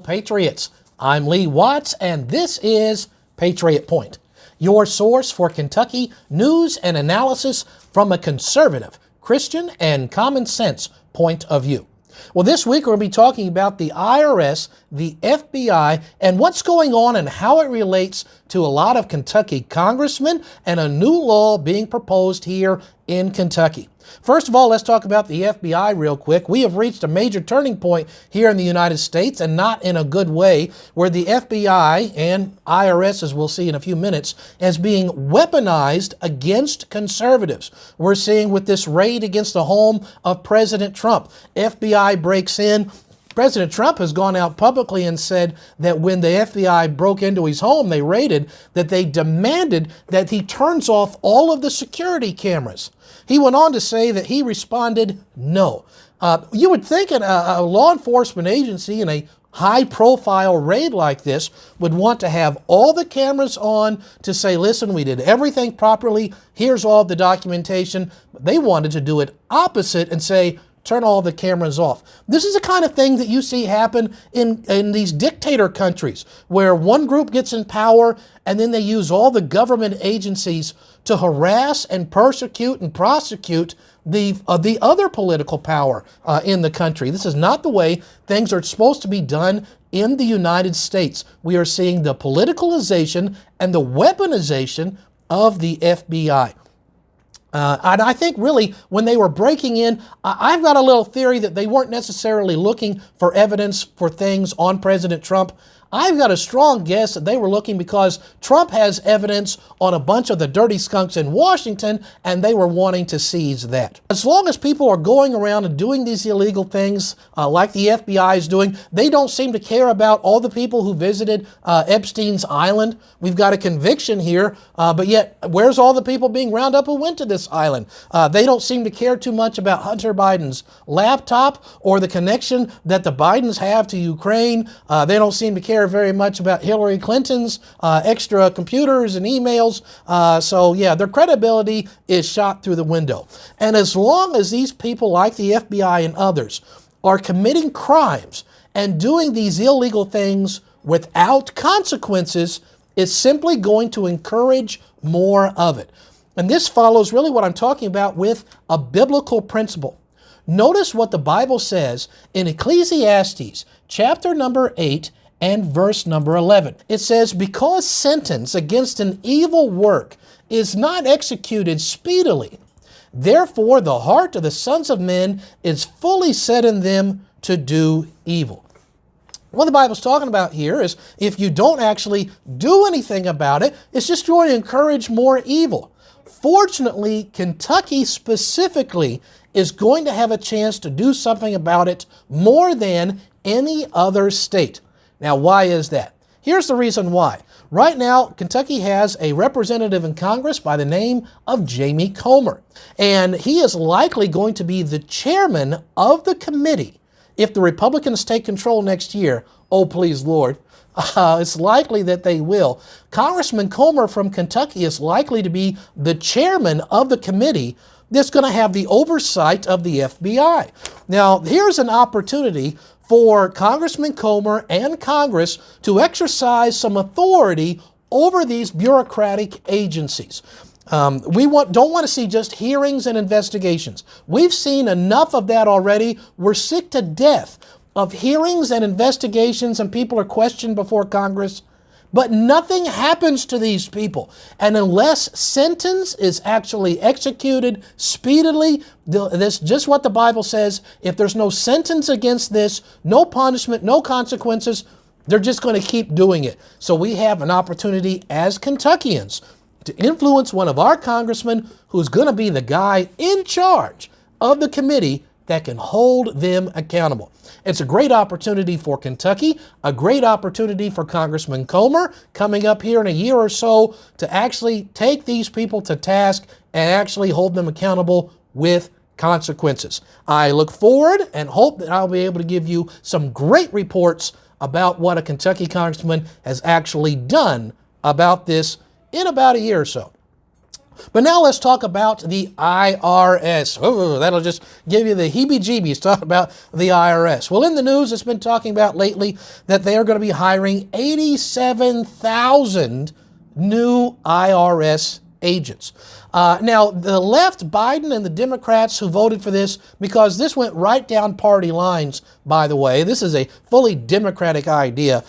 Patriots. I'm Lee Watts, and this is Patriot Point, your source for Kentucky news and analysis from a conservative, Christian, and common sense point of view. Well, this week we're going to be talking about the IRS, the FBI, and what's going on and how it relates to a lot of Kentucky congressmen and a new law being proposed here in Kentucky. First of all, let's talk about the FBI real quick. We have reached a major turning point here in the United States, and not in a good way, where the FBI and IRS, as we'll see in a few minutes, is being weaponized against conservatives. We're seeing with this raid against the home of President Trump. FBI breaks in. President Trump has gone out publicly and said that when the FBI broke into his home, they raided, that they demanded that he turns off all of the security cameras. He went on to say that he responded no. You would think a law enforcement agency in a high-profile raid like this would want to have all the cameras on to say, listen, we did everything properly, here's all the documentation. But they wanted to do it opposite and say, turn all the cameras off. This is the kind of thing that you see happen in these dictator countries, where one group gets in power and then they use all the government agencies to harass and persecute and prosecute the other political power in the country. This is not the way things are supposed to be done in the United States. We are seeing the politicalization and the weaponization of the FBI. And I think really when they were breaking in, I've got a little theory that they weren't necessarily looking for evidence for things on President Trump. I've got a strong guess that they were looking because Trump has evidence on a bunch of the dirty skunks in Washington, and they were wanting to seize that. As long as people are going around and doing these illegal things like the FBI is doing, they don't seem to care about all the people who visited Epstein's island. We've got a conviction here, but yet where's all the people being rounded up who went to this island? They don't seem to care too much about Hunter Biden's laptop or the connection that the Bidens have to Ukraine. They don't seem to care very much about Hillary Clinton's extra computers and emails. So yeah, their credibility is shot through the window. And as long as these people like the FBI and others are committing crimes and doing these illegal things without consequences, it's simply going to encourage more of it. And this follows really what I'm talking about with a biblical principle. Notice what the Bible says in Ecclesiastes chapter number 8 and verse number 11. It says, because sentence against an evil work is not executed speedily, therefore the heart of the sons of men is fully set in them to do evil. What the Bible's talking about here is if you don't actually do anything about it, it's just going to encourage more evil. Fortunately, Kentucky specifically is going to have a chance to do something about it more than any other state. Now, why is that? Here's the reason why. Right now, Kentucky has a representative in Congress by the name of Jamie Comer, and he is likely going to be the chairman of the committee if the Republicans take control next year. Oh, please, Lord. It's likely that they will. Congressman Comer from Kentucky is likely to be the chairman of the committee that's going to have the oversight of the FBI. Now, here's an opportunity for Congressman Comer and Congress to exercise some authority over these bureaucratic agencies. We don't want to see just hearings and investigations. We've seen enough of that already. We're sick to death of hearings and investigations, and people are questioned before Congress, but nothing happens to these people. And unless sentence is actually executed speedily, that's just what the Bible says. If there's no sentence against this, no punishment, no consequences, they're just going to keep doing it. So we have an opportunity as Kentuckians to influence one of our congressmen who's going to be the guy in charge of the committee that can hold them accountable. It's a great opportunity for Kentucky, a great opportunity for Congressman Comer coming up here in a year or so to actually take these people to task and actually hold them accountable with consequences. I look forward and hope that I'll be able to give you some great reports about what a Kentucky congressman has actually done about this in about a year or so. But now let's talk about the IRS. Oh, that'll just give you the heebie-jeebies, talk about the IRS. Well, in the news, it's been talking about lately that they are going to be hiring 87,000 new IRS agents. Now, the left, Biden and the Democrats who voted for this, because this went right down party lines, by the way. This is a fully Democratic idea.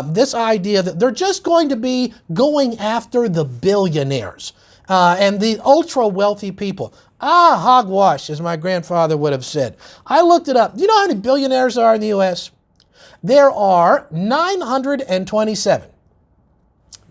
This idea that they're just going to be going after the billionaires and the ultra-wealthy people. Hogwash, as my grandfather would have said. I looked it up. Do you know how many billionaires there are in the U.S.? There are 927.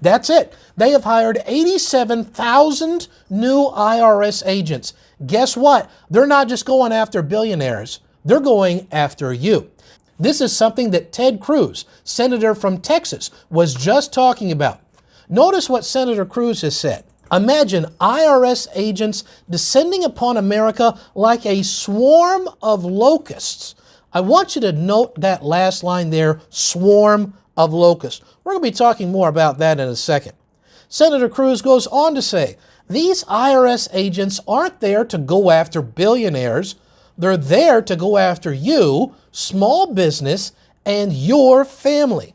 That's it. They have hired 87,000 new IRS agents. Guess what? They're not just going after billionaires. They're going after you. This is something that Ted Cruz, senator from Texas, was just talking about. Notice what Senator Cruz has said. Imagine IRS agents descending upon America like a swarm of locusts. I want you to note that last line there, swarm of locusts. We're going to be talking more about that in a second. Senator Cruz goes on to say, these IRS agents aren't there to go after billionaires. They're there to go after you, small business, and your family.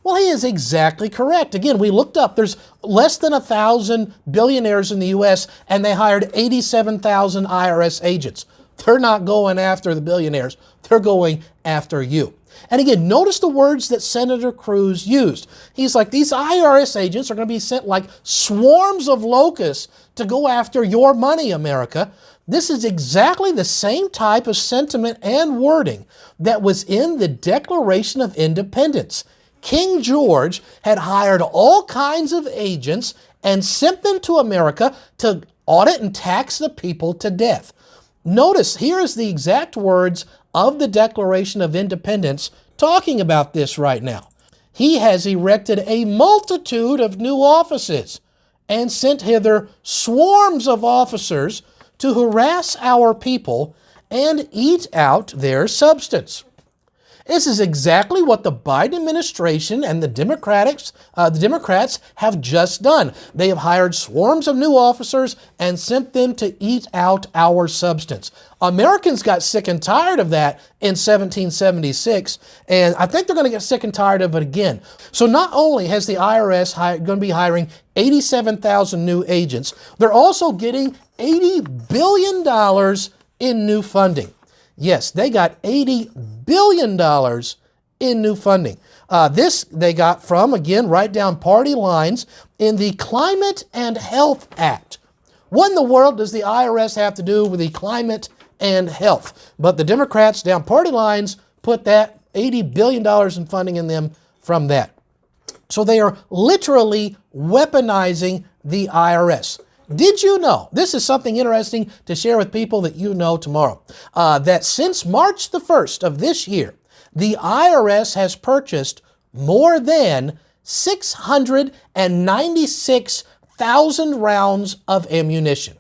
Well, he is exactly correct. Again, we looked up. There's less than 1,000 billionaires in the U.S., and they hired 87,000 IRS agents. They're not going after the billionaires. They're going after you. And again, notice the words that Senator Cruz used. He's like, these IRS agents are going to be sent like swarms of locusts to go after your money, America. This is exactly the same type of sentiment and wording that was in the Declaration of Independence. King George had hired all kinds of agents and sent them to America to audit and tax the people to death. Notice, here is the exact words of the Declaration of Independence talking about this right now. He has erected a multitude of new offices and sent hither swarms of officers to harass our people and eat out their substance. This is exactly what the Biden administration and the Democrats have just done. They have hired swarms of new officers and sent them to eat out our substance. Americans got sick and tired of that in 1776, and I think they're going to get sick and tired of it again. So not only has the IRS going to be hiring 87,000 new agents, they're also getting $80 billion in new funding. Yes, they got $80 billion in new funding. This they got from, again, right down party lines in the Climate and Health Act. What in the world does the IRS have to do with the climate and health? But the Democrats down party lines put that $80 billion in funding in them from that. So they are literally weaponizing the IRS. Did you know, this is something interesting to share with people that you know tomorrow, that since March the 1st of this year, the IRS has purchased more than 696,000 rounds of ammunition.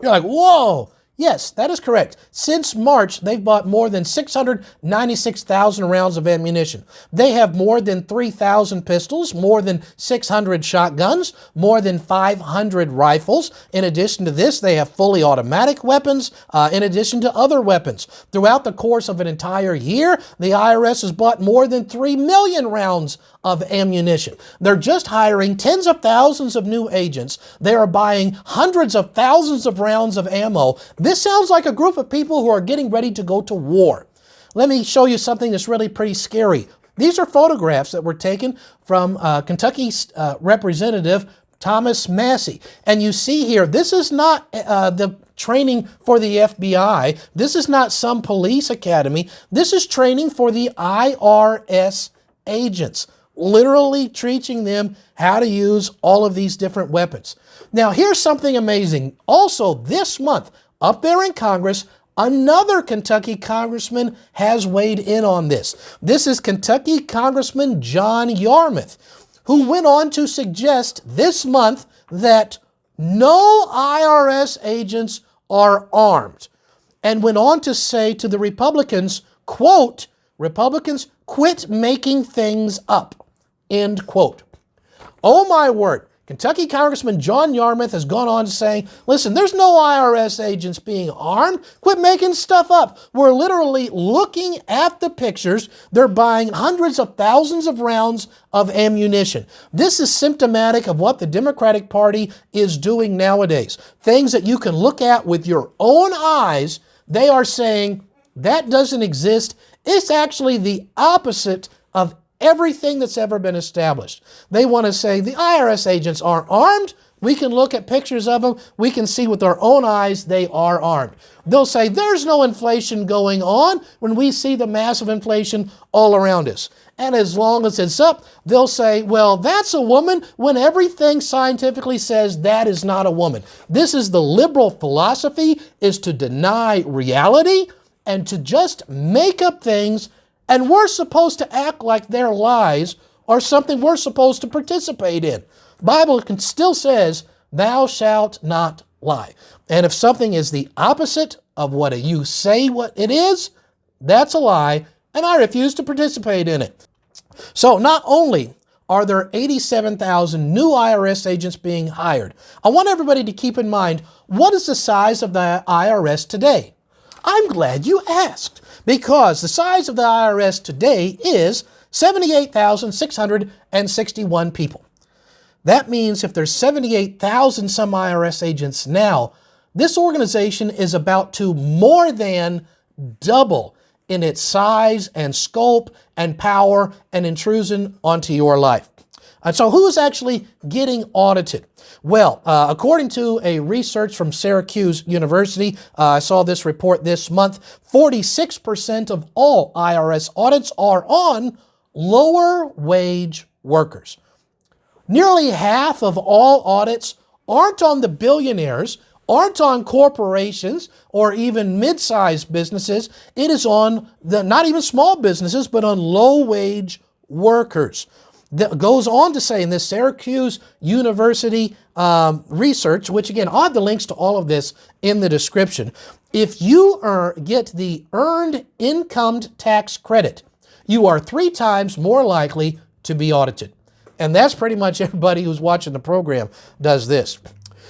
You're like, whoa. Yes, that is correct. Since March, they've bought more than 696,000 rounds of ammunition. They have more than 3,000 pistols, more than 600 shotguns, more than 500 rifles. In addition to this, they have fully automatic weapons, in addition to other weapons. Throughout the course of an entire year, the IRS has bought more than 3 million rounds of ammunition. They're just hiring tens of thousands of new agents. They are buying hundreds of thousands of rounds of ammo. This sounds like a group of people who are getting ready to go to war. Let me show you something that's really pretty scary. These are photographs that were taken from Kentucky Representative Thomas Massey. And you see here, this is not the training for the FBI. This is not some police academy. This is training for the IRS agents, literally teaching them how to use all of these different weapons. Now, here's something amazing. Also, this month, up there in Congress, another Kentucky congressman has weighed in on this. This is Kentucky Congressman John Yarmouth, who went on to suggest this month that no IRS agents are armed, and went on to say to the Republicans, quote, "Republicans, quit making things up," end quote. Oh my word. Kentucky Congressman John Yarmouth has gone on to say, listen, there's no IRS agents being armed. Quit making stuff up. We're literally looking at the pictures. They're buying hundreds of thousands of rounds of ammunition. This is symptomatic of what the Democratic Party is doing nowadays. Things that you can look at with your own eyes, they are saying that doesn't exist. It's actually the opposite of everything that's ever been established. They want to say the IRS agents aren't armed. We can look at pictures of them. We can see with our own eyes they are armed. They'll say there's no inflation going on when we see the massive inflation all around us. And as long as it's up, they'll say, well, that's a woman, when everything scientifically says that is not a woman. This is the liberal philosophy, is to deny reality and to just make up things. And we're supposed to act like their lies are something we're supposed to participate in. Bible still says, thou shalt not lie. And if something is the opposite of what you say what it is, that's a lie, and I refuse to participate in it. So not only are there 87,000 new IRS agents being hired, I want everybody to keep in mind, what is the size of the IRS today? I'm glad you asked, because the size of the IRS today is 78,661 people. That means if there's 78,000 some IRS agents now, this organization is about to more than double in its size and scope and power and intrusion onto your life. And so who's actually getting audited? Well, according to a research from Syracuse University, I saw this report this month, 46% of all IRS audits are on lower wage workers. Nearly half of all audits aren't on the billionaires, aren't on corporations or even mid-sized businesses. It is on the not even small businesses, but on low-wage workers. That goes on to say in this Syracuse University research, which again, I'll have the links to all of this in the description. If you get the earned income tax credit, you are 3 times more likely to be audited. And that's pretty much everybody who's watching the program does this.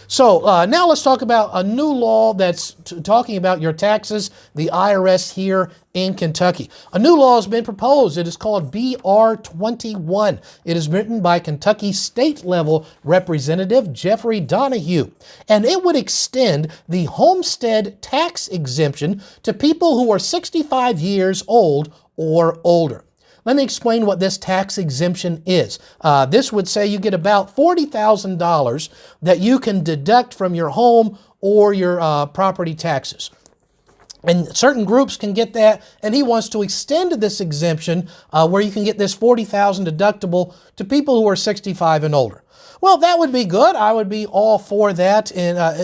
So now let's talk about a new law that's talking about your taxes, the IRS here in Kentucky. A new law has been proposed. It is called BR 21. It is written by Kentucky State level Representative Jeffrey Donahue. And it would extend the homestead tax exemption to people who are 65 years old or older. Let me explain what this tax exemption is. This would say you get about $40,000 that you can deduct from your home or your property taxes. And certain groups can get that, and he wants to extend this exemption where you can get this $40,000 deductible to people who are 65 and older. Well, that would be good. I would be all for that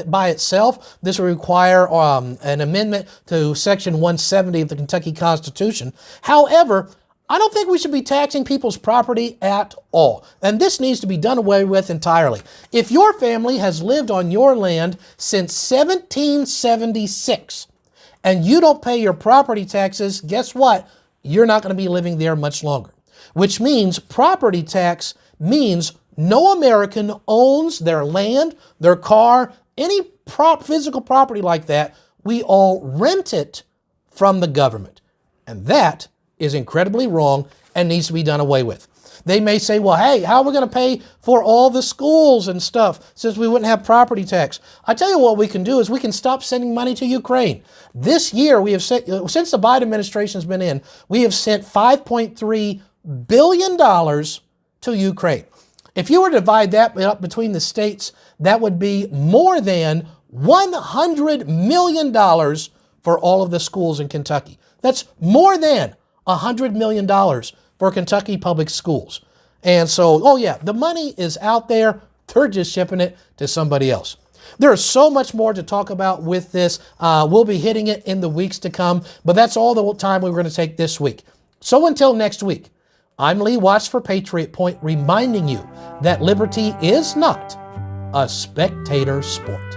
by itself. This would require an amendment to Section 170 of the Kentucky Constitution. However, I don't think we should be taxing people's property at all. And this needs to be done away with entirely. If your family has lived on your land since 1776 and you don't pay your property taxes, guess what? You're not going to be living there much longer. Which means property tax means no American owns their land, their car, any physical property like that. We all rent it from the government. And that is incredibly wrong and needs to be done away with. They may say, well, hey, how are we going to pay for all the schools and stuff since we wouldn't have property tax? I tell you what we can do is we can stop sending money to Ukraine. This year, we have sent, since the Biden administration has been in, we have sent $5.3 billion to Ukraine. If you were to divide that up between the states, that would be more than $100 million for all of the schools in Kentucky. That's more than $100 million for Kentucky public schools. And so, oh yeah, the money is out there. They're just shipping it to somebody else. There is so much more to talk about with this. We'll be hitting it in the weeks to come, but that's all the time we're going to take this week. So until next week, I'm Lee Watts for Patriot Point, reminding you that liberty is not a spectator sport.